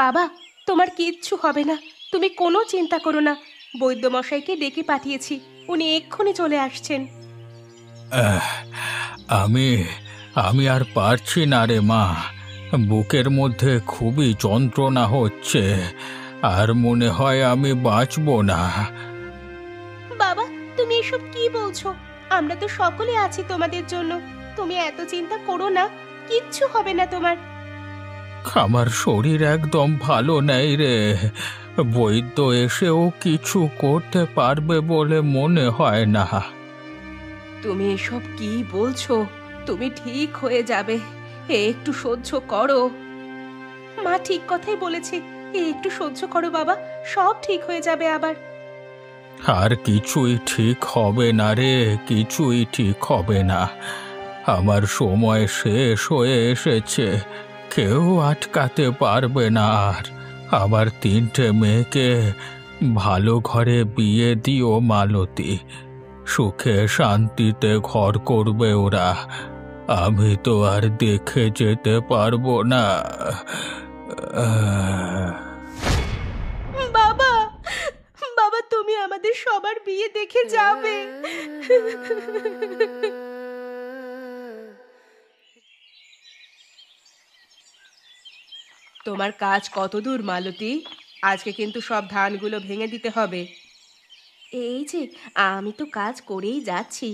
বাবা, তোমার কিচ্ছু হবে না, তুমি কোনো চিন্তা করো না। বৈদ্যমশাইকে ডেকে পাঠিয়েছি, উনি এক্ষুনি চলে আসছেন। আহ, আমি আমি আর পারছি না রে মা। বুকের মধ্যে খুবই যন্ত্রণা হচ্ছে, আর মনে হয় আমি বাঁচবো না। বাবা, তুমি এসব কি বলছো? আমরা তো সকলে আছি তোমাদের জন্য। তুমি এত চিন্তা করো না, কিচ্ছু হবে না তোমার। আমার শরীর একদম ভালো নেই রে। বৈদ্য এসেও কিছু করতে পারবে বলে মনে হয় না। তুমি এসব কি বলছো? তুমি ঠিক হয়ে যাবে, একটু সহ্য করো। মা ঠিক কথাই বলেছে, একটু সহ্য করো বাবা, সব ঠিক হয়ে যাবে আবার। আর কিছুই ঠিক হবে না রে, কিছুই ঠিক হবে না। আমার সময় শেষ হয়ে এসেছে, কেউ আটকাতে পারবে না আর। আমার 3টে মেয়েকে ভালো ঘরে বিয়ে দিও মালতী। সুখে শান্তিতে ঘর করবে ওরা। আমি তো আর দেখে যেতে পারবো না। আহ, বাবা, বাবা, তুমি আমাদের সবার বিয়ে দেখে যাবে। তোমার কাজ কত দূর মালতী? আজকে কিন্তু সব ধানগুলো ভেঙে দিতে হবে। এই যে, আমি তো কাজ করেই যাচ্ছি,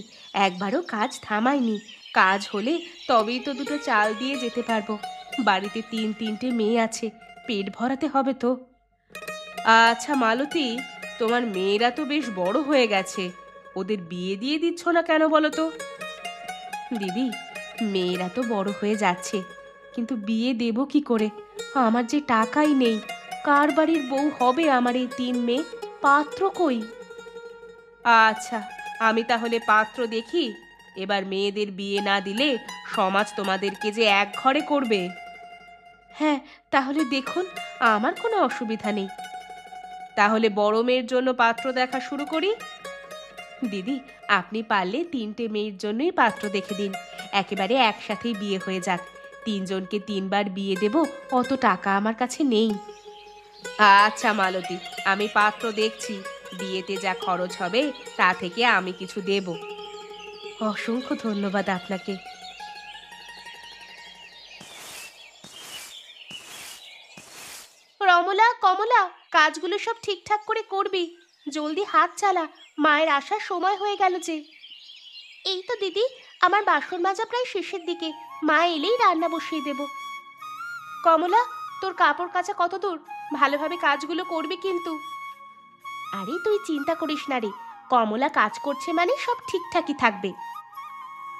একবারও কাজ থামাইনি। কাজ হলে তবেই তো দুটো চাল দিয়ে যেতে পারবো। বাড়িতে 3-3টে মেয়ে আছে, পেট ভরাতে হবে তো। আচ্ছা মালতী, তোমার মেয়েরা তো বেশ বড় হয়ে গেছে, ওদের বিয়ে দিয়ে দিচ্ছ না কেন বলো তো? দিদি, মেয়েরা তো বড় হয়ে যাচ্ছে, কিন্তু বিয়ে দেব কি করে? আমার যে টাকাই নেই। কার বাড়ির বউ হবে আমার এই 3 মেয়ে? পাত্র কই? আচ্ছা, আমি তাহলে পাত্র দেখি। এবার মেয়েদের বিয়ে না দিলে সমাজ তোমাদেরকে যে এক ঘরে করবে। হ্যাঁ, তাহলে দেখুন, আমার কোনো অসুবিধা নেই। তাহলে বড় মেয়ের জন্য পাত্র দেখা শুরু করি। দিদি, আপনি পারলে 3টে মেয়ের জন্যই পাত্র দেখে দিন, একেবারে একসাথেই বিয়ে হয়ে যাক। 3জনকে 3বার বিয়ে দেব, অত টাকা আমার কাছে নেই। আচ্ছা মালতী, আমি পাত্র দেখছি। বিয়েতে যা খরচ হবে তা থেকে আমি কিছু দেব। অসংখ্য ধন্যবাদ আপনাকে। রমলা, কমলা, কাজগুলো সব ঠিকঠাক করে করবি। জলদি হাত চালা, মায়ের আসার সময় হয়ে গেল যে। এই তো দিদি, আমার বাসন মাজা প্রায় শেষের দিকে, মা এলেই রান্না বসিয়ে দেব। কমলা, তোর কাপড় কাচা কত দূর? ভালোভাবে কাজগুলো করবি কিন্তু। আরে তুই চিন্তা করিস না রে, কমলা কাজ করছে মানে সব ঠিকঠাকই থাকবে।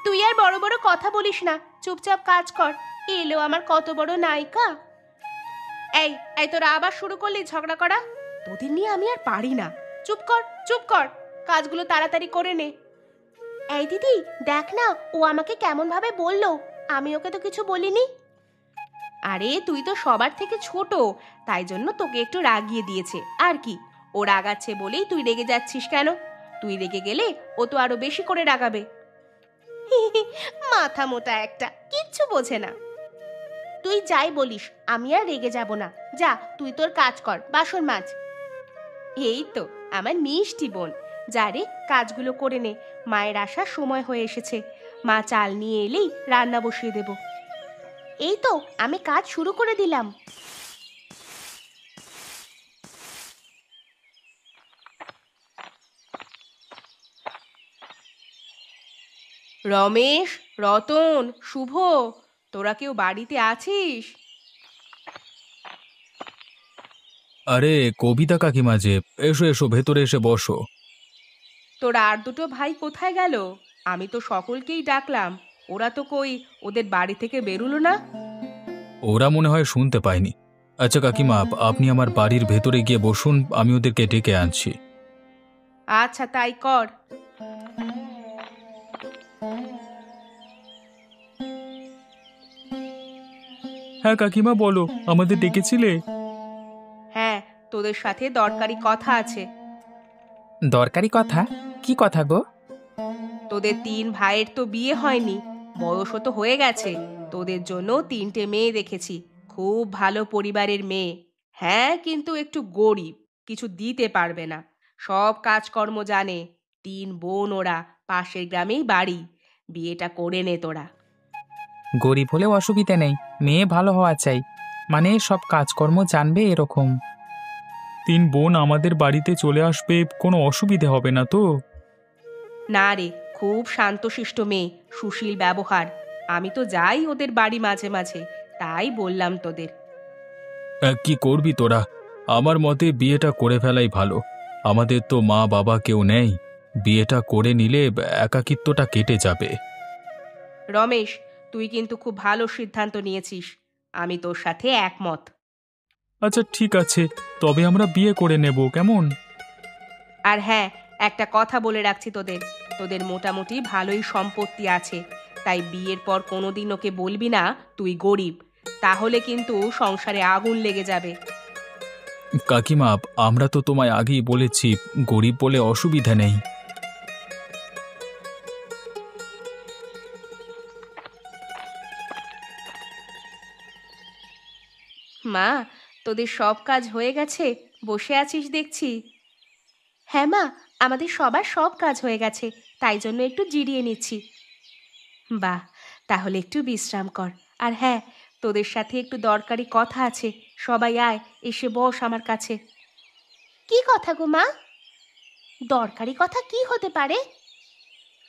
তুই আর বড় বড় কথা বলিস না, চুপচাপ কাজ কর। এলো আমার কত বড় নায়িকা। এই এই তোরা আবার শুরু করলি ঝগড়া করা? তোদের নিয়ে আমি আর পারি না। চুপ কর, চুপ কর, কাজগুলো তাড়াতাড়ি করে নে। এই দিদি, দেখ না, ও আমাকে কেমন ভাবে বললো। আমি ওকে তো কিছু বলিনি। আরে তুই তো সবার থেকে ছোট, তাই জন্য তোকে একটু রাগিয়ে দিয়েছে আর কি। ও রাগাচ্ছে বলেই তুই রেগে যাচ্ছিস কেন? তুই রেগে গেলে ও তো আরো বেশি করে রাগাবে। মাথা মোটা একটা, কিচ্ছু বোঝে না। তুই যাই বলিস, আমি আর রেগে যাব না। যা, তুই তোর কাজ কর, বাসন মাজ। এই তো আমার মিষ্টি বোন। যা রে, কাজগুলো করে নে, মায়ের আসার সময় হয়ে এসেছে। মা চাল নিয়ে এলেই রান্না বসিয়ে দেব। এই তো আমি কাজ শুরু করে দিলাম। রমেশ, রতন, শুভ, তোরা কেউ বাড়িতে আছিস? আরে কবিতা কাকিমা যে, এসো এসো, ভেতরে এসে বসো। তোর আর দুটো ভাই কোথায় গেল? আমি তো সকলকেই ডাকলাম, ওরা তো কই, ওদের বাড়ি থেকে বেরুলো না। ওরা মনে হয় শুনতে পায়নি। আচ্ছা কাকিমা, আপনি আমার বাড়ির ভেতরে গিয়ে বসুন, আমি ওদেরকে ডেকে আনছি। আচ্ছা, তাই কর। হ্যাঁ কাকিমা, বলো, আমাদের ডেকেছিলে? হ্যাঁ, তোদের সাথে দরকারি কথা আছে। দরকারি কথা? কি কথা গো? তোদের 3 ভাইয়ের তো বিয়ে হয়নি, বয়সও তো হয়ে গেছে। তোদের জন্য 3টে মেয়ে দেখেছি, খুব ভালো পরিবারের মেয়ে। হ্যাঁ, কিন্তু একটু গরিব, কিছু দিতে পারবে না। সব কাজকর্ম জানে। ৩ বোন ওরা, পাশের গ্রামেই বাড়ি। বিয়েটা করে নে তোরা। গরিব হলেও অসুবিধে নেই, মেয়ে ভালো হওয়া চাই, মানে সব কাজকর্ম জানবে এরকম। 3 বোন আমাদের বাড়িতে চলে আসবে, কোনো অসুবিধে হবে না তো? না রে, খুব শান্তশিষ্ট মেয়ে, সুশীল ব্যবহার। আমি তো যাই ওদের বাড়ি মাঝে মাঝে, তাই বললাম তোদের। কি করবি তোরা? আমার মতে বিয়েটা করে ফেলাই ভালো। আমাদের তো মা বাবা কেউ নেই। বিয়েটা করে নিলে একাকিত্বটা কেটে যাবে। রমেশ, তুই কিন্তু খুব ভালো সিদ্ধান্ত নিয়েছিস। আমি তোর সাথে একমত। আচ্ছা ঠিক আছে, তবে আমরা বিয়ে করে নেব, কেমন? আর হ্যাঁ, একটা কথা বলে রাখছি তোদের, তোদের মোটামুটি ভালোই সম্পত্তি আছে। তাই বিয়ের পর কোনোদিন ওকে বলবি না তুই গরিব, তাহলে কিন্তু সংসারে আগুন লেগে যাবে। কাকিমা, আমরা তো তোমায় আগেই বলেছি, গরিব বলে অসুবিধা নেই। মা, তোদের সব কাজ হয়ে গেছে? বসে আছিস দেখছি। হ্যাঁ মা, আমাদের সবার সব কাজ হয়ে গেছে, তাই জন্য একটু জিরিয়ে নিচ্ছি। বাহ, তাহলে একটু বিশ্রাম কর। আর হ্যাঁ, তোদের সাথে একটু দরকারি কথা আছে। সবাই আয়, এসে বস আমার কাছে। কি কথা গো মা? দরকারি কথা কি হতে পারে?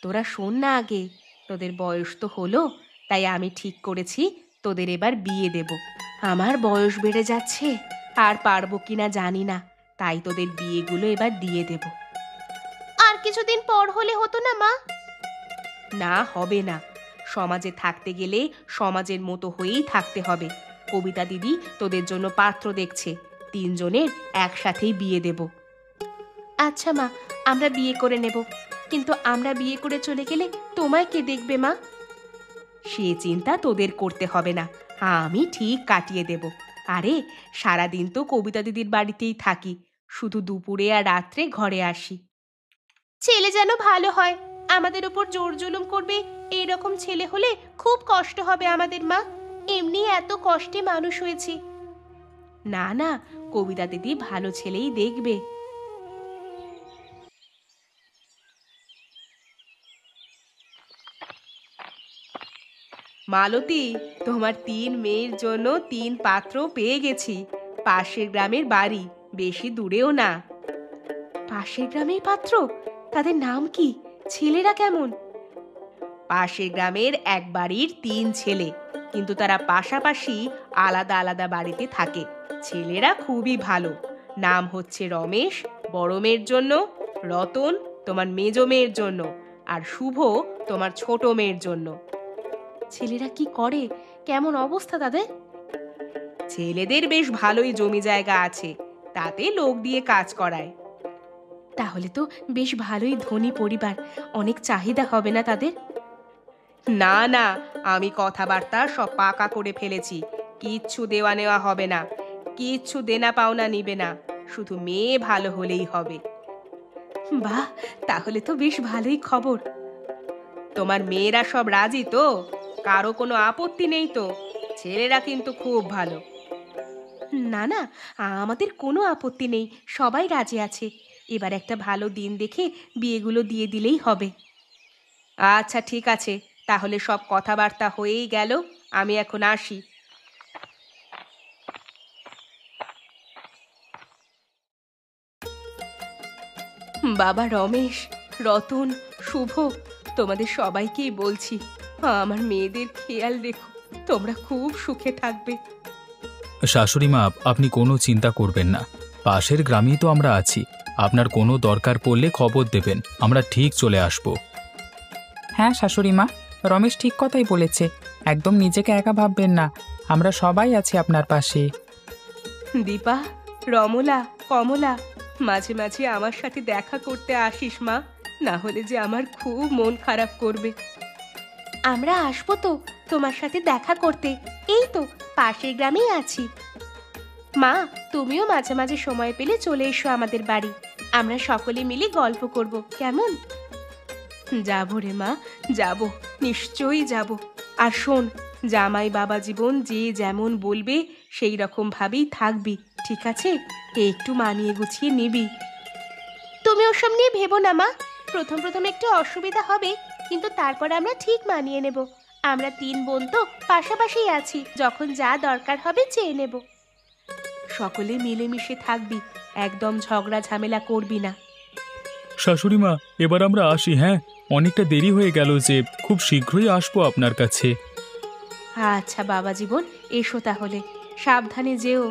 তোরা শোন না আগে। তোদের বয়স তো হলো, তাই আমি ঠিক করেছি তোদের এবার বিয়ে দেব। আমার বয়স বেড়ে যাচ্ছে, আর পারবো কিনা জানি না, তাই তোদের বিয়েগুলো এবার দিয়ে দেব। আর কিছুদিন পর হলে হতো না মা? না, হবে না। সমাজে থাকতে গেলে সমাজের মতো হয়েই থাকতে হবে। কবিতা দিদি তোদের জন্য পাত্র দেখছে, 3 জনের একসাথেই বিয়ে দেব। আচ্ছা মা, আমরা বিয়ে করে নেব, কিন্তু আমরা বিয়ে করে চলে গেলে তোমায় কে দেখবে মা? সে চিন্তা তোদের করতে হবে না, আমি ঠিক কাটিয়ে দেব। আরে, সারাদিন তো কবিতা দিদির বাড়িতেই থাকি, শুধু দুপুরে আর রাত্রে ঘরে আসি। ছেলে যেন ভালো হয়, আমাদের উপর জোর জুলুম করবে এইরকম ছেলে হলে খুব কষ্ট হবে আমাদের মা। এমনি এত কষ্টে মানুষ হয়েছি। না না, কবিতা দিদি ভালো ছেলেই দেখবে। মালতী, তোমার 3 মেয়ের জন্য 3 পাত্র পেয়ে গেছি। পাশের গ্রামের বাড়ি, বেশি দূরেও না। পাশের গ্রামের পাত্র? তাদের নাম কি? ছেলেরা কেমন? পাশের গ্রামের এক বাড়ির 3 ছেলে, কিন্তু তারা পাশাপাশি আলাদা আলাদা বাড়িতে থাকে। ছেলেরা খুবই ভালো। নাম হচ্ছে রমেশ বড় মেয়ের জন্য, রতন তোমার মেজ মেয়ের জন্য, আর শুভ তোমার ছোট মেয়ের জন্য। ছেলেরা কি করে? কেমন অবস্থা তাদের? ছেলেদের বেশ ভালোই জমি জায়গা আছে, তাতে লোক দিয়ে কাজ করায়। তাহলে তো বেশ ভালোই ধনী পরিবার, অনেক চাহিদা হবে না তাদের? না না, আমি কথাবার্তা সব পাকা করে ফেলেছি। কিচ্ছু দেওয়া নেওয়া হবে না, কিচ্ছু দেনা পাওনা নিবে না, শুধু মেয়ে ভালো হলেই হবে। বাহ, তাহলে তো বেশ ভালোই খবর। তোমার মেয়েরা সব রাজি তো? কারো কোনো আপত্তি নেই তো? ছেলেরা কিন্তু খুব ভালো। না না, আমাদের কোনো আপত্তি নেই, সবাই রাজি আছে। এবার একটা ভালো দিন দেখে বিয়েগুলো দিয়ে দিলেই হবে। আচ্ছা ঠিক আছে, তাহলে সব কথাবার্তা হয়েই গেল, আমি এখন আসি। বাবা রমেশ, রতন, শুভ, তোমাদের সবাইকেই বলছি, আমার মেয়েদের খেয়াল রেখো, তোমরা খুব সুখে থাকবে। শাশুড়ি মা, আপনি কোনো চিন্তা করবেন না। পাশের গ্রামেই তো আমরা আছি। আপনার কোনো দরকার পড়লে খবর দেবেন, আমরা ঠিক চলে আসব। হ্যাঁ শাশুড়ি মা, রমেশ ঠিক কথাই বলেছে, একদম নিজেকে একা ভাববেন না, আমরা সবাই আছি আপনার পাশে। দীপা, রমলা, কমলা, মাঝে মাঝে আমার সাথে দেখা করতে আসিস মা, না হলে যে আমার খুব মন খারাপ করবে। আমরা আসবো তো তোমার সাথে দেখা করতে, এই তো পাশের গ্রামেই আছি। মা, তুমিও মাঝে মাঝে সময় পেলে চলে এসো আমাদের বাড়ি, আমরা সকলে মিলে গল্প করব, কেমন? যাবো রে মা, যাব, নিশ্চয়ই যাব। আর শোন, জামাই বাবা জীবন যে যেমন বলবে সেই রকম ভাবেই থাকবি, ঠিক আছে, একটু মানিয়ে গুছিয়ে নিবি। তুমি ওসব নিয়ে ভেবো না মা, প্রথম প্রথম একটু অসুবিধা হবে, কিন্তু তারপর আমরা ঠিক মানিয়ে নেব। আমরা 3 বোন তো পাশাপাশি আছি, যখন যা দরকার হবে চেয়ে নেব। সকলে মিলেমিশে থাকবি, একদম ঝগড়া ঝামেলা করবি না। শাশুড়ি মা, এবার আমরা আসি। হ্যাঁ, অনেকটা দেরি হয়ে গেল, যে খুব শীঘ্রই আসবো আপনার কাছে। আচ্ছা বাবা জীবন, এসো তাহলে, সাবধানে যেও।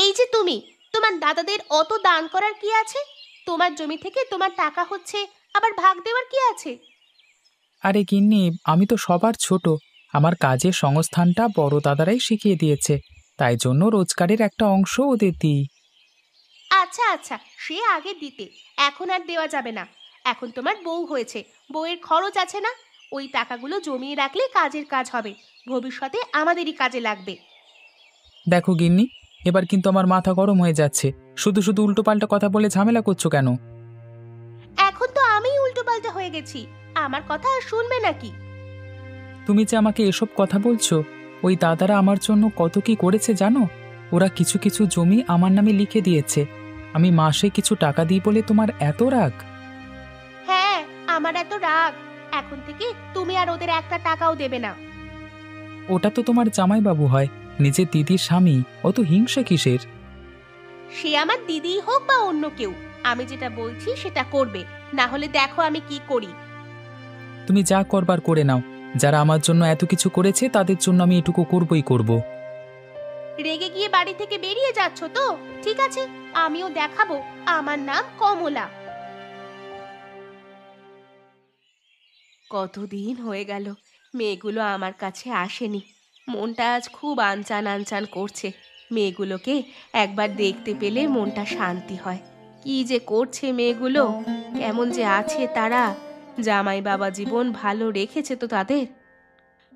এই যে তুমি, তোমার দাদাদের অত দান করার কি আছে? তোমার জমি থেকে তোমার টাকা হচ্ছে, আবার ভাগ দেওয়ার কি আছে? আরে গিন্নি, আমি তো সবার ছোট। আমার কাজের সংস্থানটা বড় দাদারাই শিখিয়ে দিয়েছে, তাই জন্য রোজগারের একটা অংশ ওদের দিই। আচ্ছা আচ্ছা, সে আগে দিতে, এখন আর দেওয়া যাবে না। এখন তোমার বউ হয়েছে, বউয়ের খরচ আছে না? ওই টাকাগুলো জমিয়ে রাখলে কাজের কাজ হবে, ভবিষ্যতে আমাদেরই কাজে লাগবে। দেখো গিন্নি, এবার কিন্তু আমার মাথা গরম হয়ে যাচ্ছে। শুধু শুধু উল্টোপাল্টা কথা বলে ঝামেলা করছো কেন? এখন তো আমিই উল্টোপাল্টা হয়ে গেছি, আমার কথা আর শুনবে নাকি? তুমি যে আমাকে এসব কথা বলছো, ওই দাদারা আমার জন্য কত কি করেছে জানো? ওরা কিছু কিছু জমি আমার নামে লিখে দিয়েছে। আমি মাসে কিছু টাকা দিই বলে তোমার এত রাগ? হ্যাঁ, আমার এত রাগ। এখন থেকে তুমি আর ওদের একটা টাকাও দেবে না। ওটা তো তোমার জামাইবাবু হয়, নিজের দিদির স্বামী, অত হিংসে কিসের? সে আমার দিদিই হোক বা অন্য কেউ, আমি যেটা বলছি সেটা করবে, না হলে দেখো আমি কি করি। তুমি যা করবার করে নাও। যারা আমার জন্য এত কিছু করেছে তাদের জন্য আমি এটুকু করবই করব। রেগে গিয়ে বাড়ি থেকে বেরিয়ে যাচ্ছ তো? ঠিক আছে, আমিও দেখাবো আমার নাম কমলা। কতদিন হয়ে গেল মেয়েগুলো আমার কাছে আসেনি, মনটা আজ খুব আনচান আনচান করছে। মেয়েগুলোকে একবার দেখতে পেলে মনটা শান্তি হয়। কি যে করছে মেয়েগুলো, কেমন যে আছে তারা। জামাই বাবা জীবন ভালো রেখেছে তো তাদের।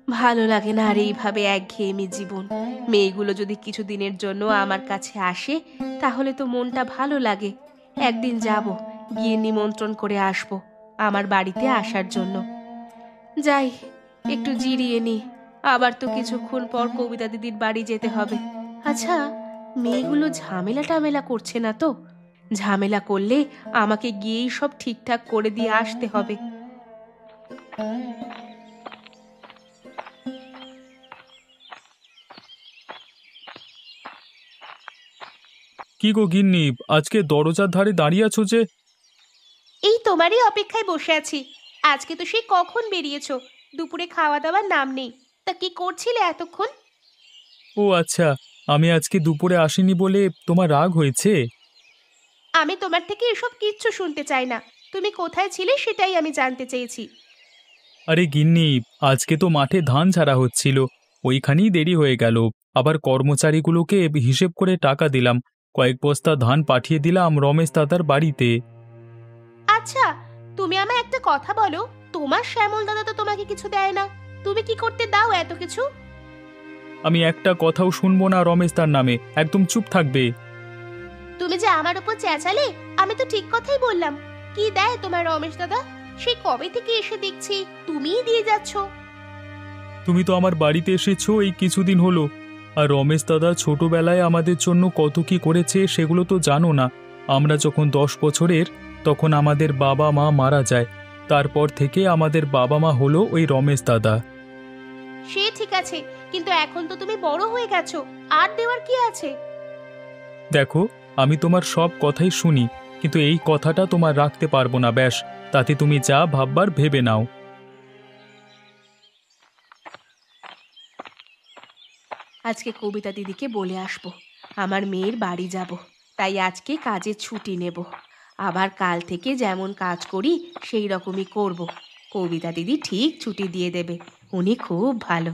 ভালো লাগে না আর এইভাবে একঘেয়েমি জীবন। মেয়েগুলো যদি কিছুদিনের জন্য আমার কাছে আসে তাহলে তো মনটা ভালো লাগে। একদিন যাব, গিয়ে নিমন্ত্রণ করে আসব আমার বাড়িতে আসার জন্য। যাই, একটু জিরিয়ে নি, আবার তো কিছুক্ষণ পর কবিতা দিদির বাড়ি যেতে হবে। আচ্ছা, মেয়েগুলো ঝামেলা টামেলা করছে না তো? ঝামেলা করলে আমাকে গিয়েই সব ঠিকঠাক করে দিয়ে আসতে হবে। কি গো গিন্নি, আজকে দরজার ধারে দাঁড়িয়ে আছো যে? এই তোমারই অপেক্ষায় বসে আছি। আজকে তো সেই কখন বেরিয়েছো, দুপুরে খাওয়া দাওয়ার নাম নেই। তা কি করছিলে এতক্ষণ? ও আচ্ছা, আমি আজকে দুপুরে আসিনি বলে তোমার রাগ হয়েছে? আমি তোমার থেকে এসব কিচ্ছু শুনতে চাই না। তুমি কোথায় ছিলে সেটাই আমি জানতে চেয়েছি। আরে গিন্নি, আজকে তো মাঠে ধান ঝাড়া হচ্ছিল, ওইখানেই দেরি হয়ে গেল। আবার কর্মচারীগুলোকে হিসেব করে টাকা দিলাম, কয়েক বস্তা ধান পাঠিয়ে দিলাম রমেশ দাদার বাড়িতে। আচ্ছা, তুমি আমায় একটা কথা বলো, তোমার শ্যামল দাদা তো তোমাকে কিছু দেয় না, তুমি কি করতে দাও এত কিছু? আমি একটা কথাও শুনবো না রমেশ তার নামে, একদম চুপ থাকবে। তুমি যে আমার উপর চেঁচালে, আমি তো ঠিক কথাই বললাম। কি দেয় তোমার রমেশ দাদা? সেই কবে থেকে এসে দেখছি তুমিই দিয়ে যাচ্ছ। তুমি তো আমার বাড়িতে এসেছো এই কিছুদিন হলো, আর রমেশ দাদা ছোটবেলায় আমাদের জন্য কত কি করেছে সেগুলো তো জানো না। আমরা যখন 10 বছরের, তখন আমাদের বাবা মা মারা যায়। তারপর থেকে আমাদের বাবা মা হলো ওই রমেশ দাদা। সে ঠিক আছে, কিন্তু এখন তো তুমি বড় হয়ে গেছো, আর দেওয়ার কি আছে? দেখো, আমি তোমার সব কথাই শুনি, কিন্তু এই কথাটা তোমার রাখতে পারবো না, ব্যাস। তাতে তুমি যা ভাববার ভেবে নাও। আজকে কবিতা দিদিকে বলে আসবো আমার মেয়ের বাড়ি যাব, তাই আজকে কাজে ছুটি নেব। আবার কাল থেকে যেমন কাজ করি সেই রকমই করব। কবিতা দিদি ঠিক ছুটি দিয়ে দেবে, উনি খুব ভালো।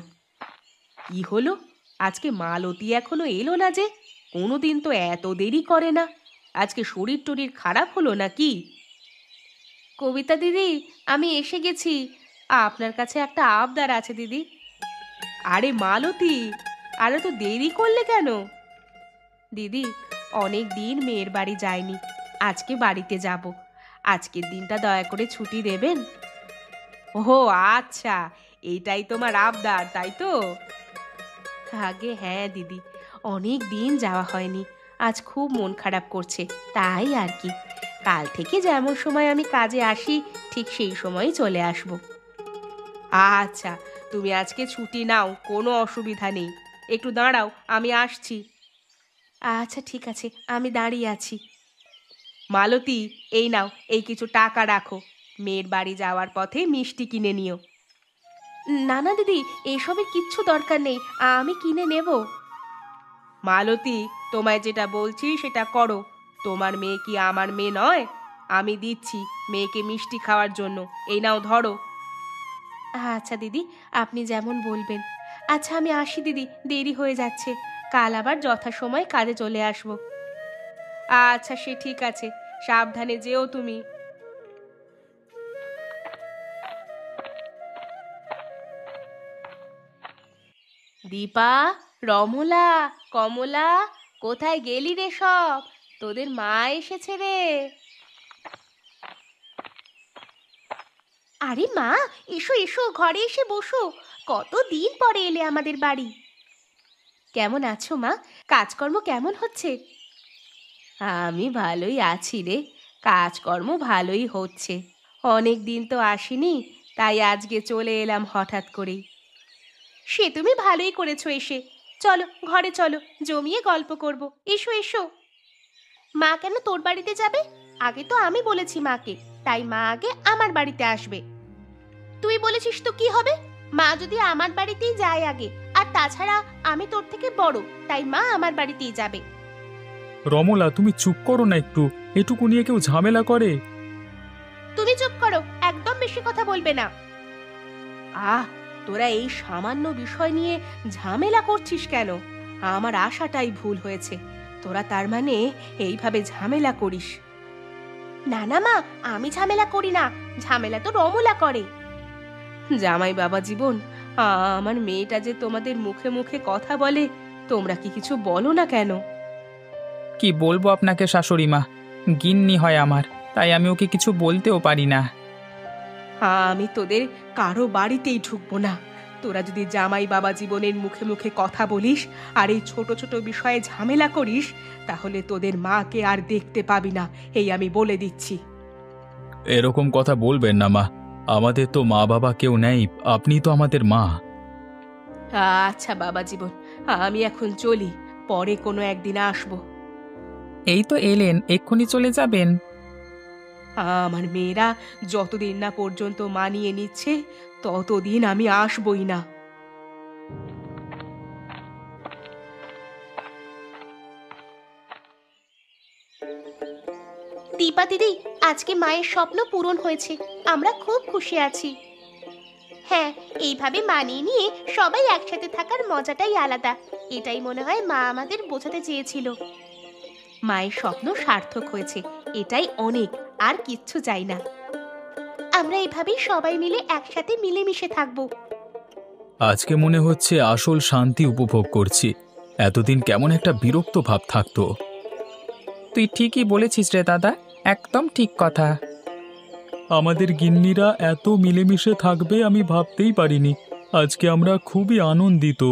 কি হলো, আজকে মালতী এখনো এলো না যে? কোনোদিন তো এত দেরি করে না। আজকে শরীর টরীর খারাপ হলো নাকি? কবিতা দিদি, আমি এসে গেছি। আপনার কাছে একটা আবদার আছে দিদি। আরে মালতী, আরে তো দেরি করলে কেন? দিদি, অনেক দিন মেয়ের বাড়ি যায়নি, আজকে বাড়িতে যাব। আজকের দিনটা দয়া করে ছুটি দেবেন? ও ও আচ্ছা, এইটাই তোমার আবদার তাই তো? আগে হ্যাঁ দিদি, অনেক দিন যাওয়া হয়নি। আজ খুব মন খারাপ করছে, তাই আর কি। কাল থেকে যেমন সময় আমি কাজে আসি ঠিক সেই সময়ই চলে আসব। আচ্ছা, তুমি আজকে ছুটি নাও, কোনো অসুবিধা নেই। একটু দাঁড়াও, আমি আসছি। আচ্ছা ঠিক আছে, আমি দাঁড়িয়ে আছি। মালতী, এই নাও, এই কিছু টাকা রাখো। মেয়ের বাড়ি যাওয়ার পথে মিষ্টি কিনে নিও। না না দিদি, এসবের কিচ্ছু দরকার নেই, আমি কিনে নেব। মালতী, তোমায় যেটা বলছি সেটা করো। তোমার মেয়ে কি আমার মেয়ে নয়? আমি দিচ্ছি মেয়েকে মিষ্টি খাওয়ার জন্য। এই নাও ধরো। আচ্ছা দিদি, আপনি যেমন বলবেন। আচ্ছা আমি আসি দিদি, দেরি হয়ে যাচ্ছে। কাল আবার যথাসময়ে কাজে চলে আসব। আচ্ছা সে ঠিক আছে, সাবধানে যেও তুমি। দীপা, রমলা, কমলা, কোথায় গেলি রে সব? তোদের মা এসেছে রে। আরে মা, এসো এসো, ঘরে এসে বসো। কতদিন পরে এলে আমাদের বাড়ি। কেমন আছো মা? কাজকর্ম কেমন হচ্ছে? আমি ভালোই আছি রে, কাজকর্ম ভালোই হচ্ছে। অনেক দিন তো আসিনি, তাই আজকে চলে এলাম হঠাৎ করেই। সে তুমি ভালোই করেছো এসে। চলো ঘরে চলো, জমিয়ে গল্প করব। এসো এসো। মা কেন তোর বাড়িতে যাবে? আগে তো আমি বলেছি মাকে, তাই মা আগে আমার বাড়িতে আসবে। তুই বলেছিস তো কি হবে? মা যদি আমার বাড়িতেই যায় আগে, আর তাছাড়া আমি তোর থেকে বড়, তাই মা আমার বাড়িতেই যাবে। রমলা, তুমি চুপ করো না একটু। এটুকু নিয়ে কেউ ঝামেলা করে? তুমি চুপ করো, একদম বেশি কথা বলবে না। আহ, তোরা এই সামান্য বিষয় নিয়ে ঝামেলা করছিস কেন? আমার আশাটাই ভুল হয়েছে। তোরা তার মানে এইভাবে ঝামেলা করিস? না না মা, আমি ঝামেলা করি না, ঝামেলা তো রমলা করে। জামাই বাবা জীবন, আমার মেয়েটা যে তোমাদের মুখে মুখে কথা বলে, তোমরা কি কিছু বলো না কেন? কি বলবো আপনাকে শাশুড়ি মা, গিন্নি হয় আমার, তাই আমি ওকে কিছু বলতেও পারি না। আমি তোদের কারো বাড়িতেই ঢুকবো না। তোরা যদি জামাই বাবা জীবনের মুখে মুখে কথা বলিস আর এই ছোট ছোট বিষয়ে ঝামেলা করিস, তাহলে তোদের মাকে আর দেখতে পাবি না, এই আমি বলে দিচ্ছি। এরকম কথা বলবেন না মা, আমাদের তো মা বাবা কেউ নেই, আপনি তো আমাদের মা। আচ্ছা বাবা জীবন, আমি এখন চলি, পরে কোনো একদিন আসবো। এই তো এলেন, এক্ষুনি চলে যাবেন? আমার মেয়েরা যতদিন না পর্যন্ত মানিয়ে নিচ্ছে, ততদিন আমি আসবই না। দীপা দিদি, আজকে মায়ের স্বপ্ন পূরণ হয়েছে, আমরা খুব খুশি আছি। হ্যাঁ, এইভাবে মানিয়ে নিয়ে সবাই একসাথে থাকার মজাটাই আলাদা। এটাই মনে হয় মা আমাদের বোঝাতে চেয়েছিল। মায়ের স্বপ্ন সার্থক হয়েছে, এটাই অনেক, আর কিচ্ছু চাই না। আমরা এভাবেই সবাই মিলে একসাথে মিলেমিশে থাকবো। আজকে মনে হচ্ছে আসল শান্তি উপভোগ করছি, এতদিন কেমন একটা বিরক্ত ভাব থাকতো। তুই ঠিকই বলেছিস রে দাদা, একদম ঠিক কথা। আমাদের গিন্নিরা এত মিলেমিশে থাকবে আমি ভাবতেই পারিনি। আজকে আমরা খুবই আনন্দিত।